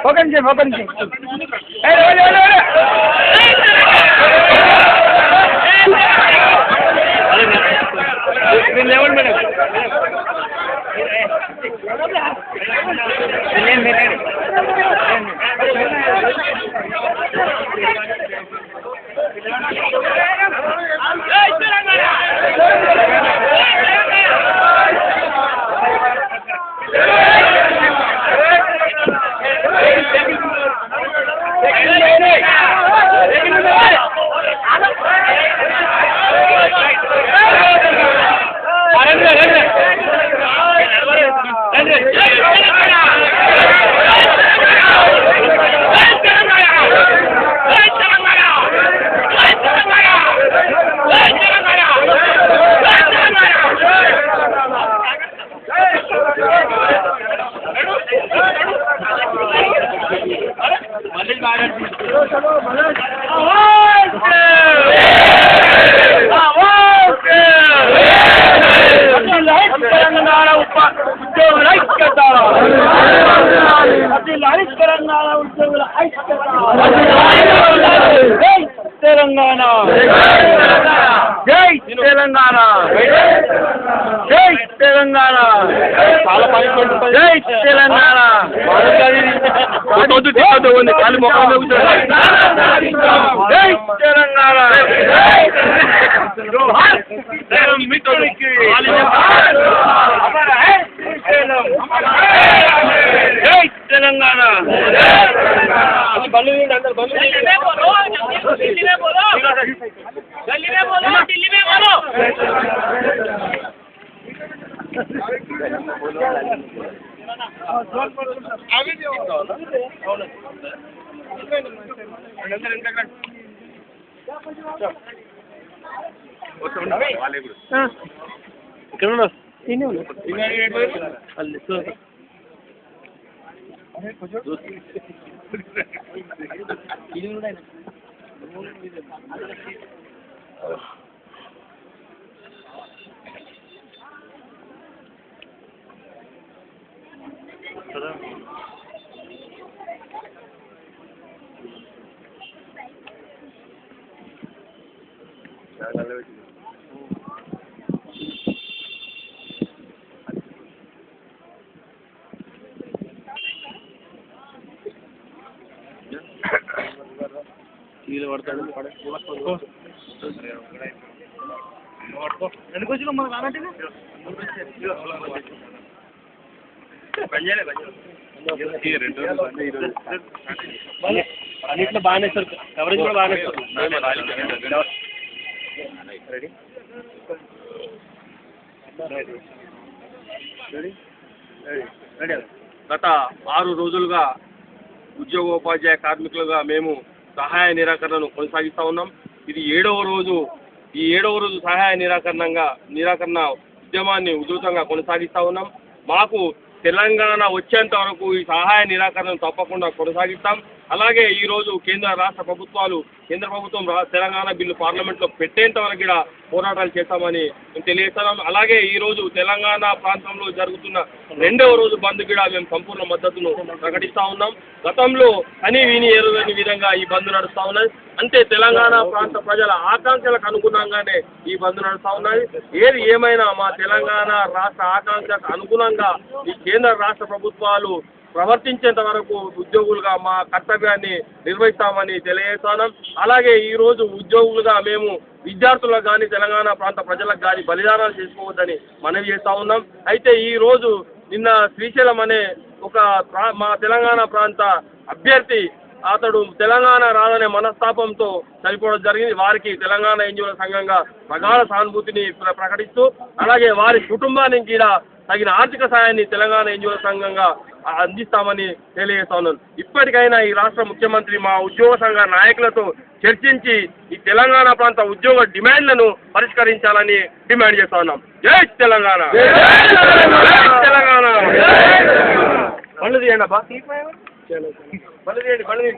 Fokan sih. Telangana జై తెలంగాణ జై తెలంగాణ చాలా పని జై తెలంగాణ జై తెలంగాణ జై తెలంగాణ दिल्ली में बोलो అన్నిట్లో బాగానే సార్ కవరేజ్ కూడా బాగానే గత 6 రోజులుగా ఉద్యోగోపాధ్యాయ కార్మికులుగా మేము సహాయ నిరాకరణను కొనసాగిస్తూ ఉన్నాం. ఇది 7వ రోజు. ఈ 7వ రోజు సహాయ నిరాకరణ ఉద్యమాన్ని ఉధృతంగా కొనసాగిస్తూ ఉన్నాం. మాకు తెలంగాణ వచ్చేంత వరకు ఈ సహాయ నిరాకరణను తప్పకుండా కొనసాగిస్తాం. అలాగే ఈరోజు కేంద్ర రాష్ట్ర ప్రభుత్వాలు కేంద్ర ప్రభుత్వం తెలంగాణ బిల్లు పార్లమెంట్లో పెట్టేంత వరకు కూడా పోరాటాలు చేస్తామని మేము తెలియజేస్తున్నాం. అలాగే ఈరోజు తెలంగాణ ప్రాంతంలో జరుగుతున్న 2వ రోజు బంద్ కూడా మేము సంపూర్ణ మద్దతును ప్రకటిస్తూ ఉన్నాం. గతంలో అని విని ఎరుగని విధంగా ఈ బంద్ నడుస్తూ ఉన్నది. అంటే తెలంగాణ ప్రాంత ప్రజల ఆకాంక్షలకు అనుగుణంగానే ఈ బంద్ నడుస్తూ ఉన్నది. ఏది ఏమైనా మా తెలంగాణ రాష్ట్ర ఆకాంక్షకు అనుగుణంగా ఈ కేంద్ర రాష్ట్ర ప్రభుత్వాలు ప్రవర్తించేంత వరకు ఉద్యోగులుగా మా కర్తవ్యాన్ని నిర్వహిస్తామని తెలియజేస్తున్నాం. అలాగే ఈరోజు ఉద్యోగులుగా మేము విద్యార్థులకు కానీ తెలంగాణ ప్రాంత ప్రజలకు కానీ బలిదానాలు చేసుకోవద్దని మనవి చేస్తూ ఉన్నాం. అయితే ఈరోజు నిన్న శ్రీశైలం అనే మా తెలంగాణ ప్రాంత అభ్యర్థి అతడు తెలంగాణ రాదనే మనస్తాపంతో చనిపోవడం జరిగింది. వారికి తెలంగాణ ఎన్జిఓల సంఘంగా ప్రగాఢ సానుభూతిని ప్రకటిస్తూ అలాగే వారి కుటుంబానికి కూడా తగిన ఆర్థిక సాయాన్ని తెలంగాణ ఎన్జిఓల సంఘంగా అందిస్తామని తెలియజేస్తున్నాను. ఇప్పటికైనా ఈ రాష్ట్ర ముఖ్యమంత్రి మా ఉద్యోగ సంఘ నాయకులతో చర్చించి ఈ తెలంగాణ ప్రాంత ఉద్యోగ డిమాండ్లను పరిష్కరించాలని డిమాండ్ చేస్తా ఉన్నాం. జై తెలంగాణ, జై తెలంగాణ. పనులు తీయండి అబ్బా. బండి